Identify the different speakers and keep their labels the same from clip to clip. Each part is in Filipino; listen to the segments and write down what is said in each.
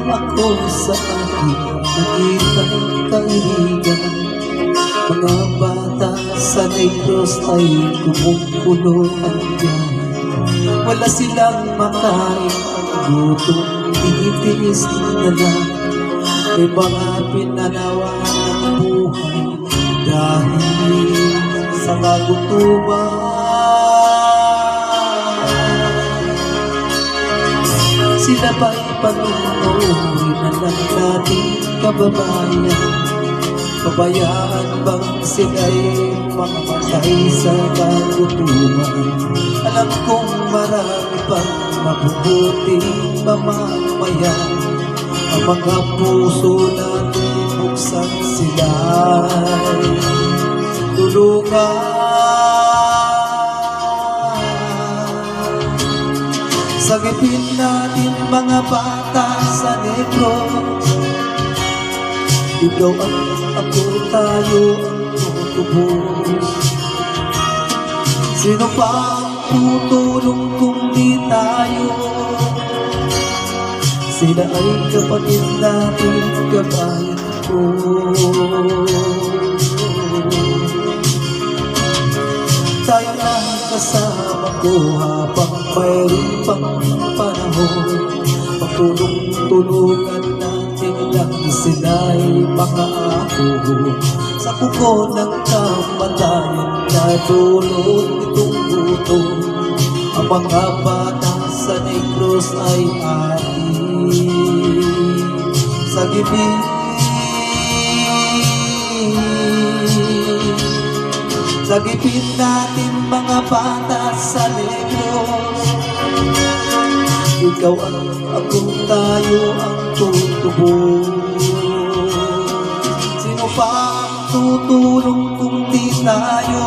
Speaker 1: ako sa aking nakitang kaibigan. Mga bata sa Negros ay kumukulo ang tiyan. Wala silang makain, ang gutom tinitiis na lang. May mga pinanawa ng buhay dahil sa kagutuman. Sila ba'y panunurin na lang nating kababayan? Pabayaan bang sila'y makamatay sa kagutuman? Alam kong marami pang mabubuting mamamayan. Ang mga puso natin buksan sila'y tulungan. Sagipin natin mga bata sa Negros. Ikaw at ako, tayo ang tutubos. Sino pa ang tutulong kung di tayo? Sila ay kapatid natin, kabayan ko. Tayo ang kasama ko habang mayroon pang panahon. Pagtulong-tulungan natin lang sila'y makaako. Sa kuko ng kamatayan na dulot itong gutom. Ang mga bata sa Negros ay ating sagipin. Sagipin natin mga bata sa Negros. Ikaw at ako, tayo ang tutubos. Sino pa ang tutulong kung di tayo?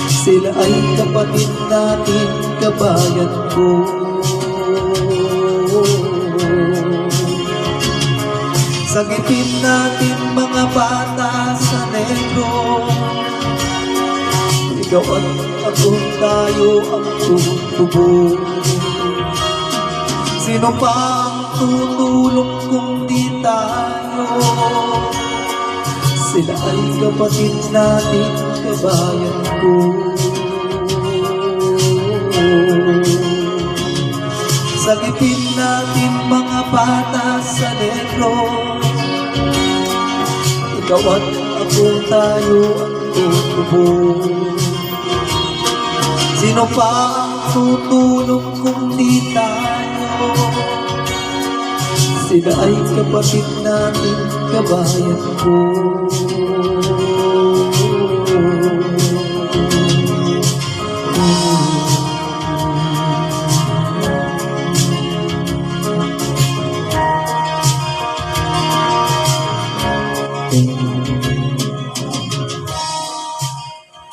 Speaker 1: Sila ay kapatid natin, kabayan ko. Sagipin natin mga bata sa Negros. Ikaw at ako, tayo ang tutubos. Sino pa ang tutulong kung di tayo? Sila ay kapatid natin, kabayan ko. Sagipin natin mga bata sa Negros. Ikaw at ako, tayo ang tutubos. Sino pa ang tutulong kung di tayo? Sila ay kapatid natin, kabayan ko.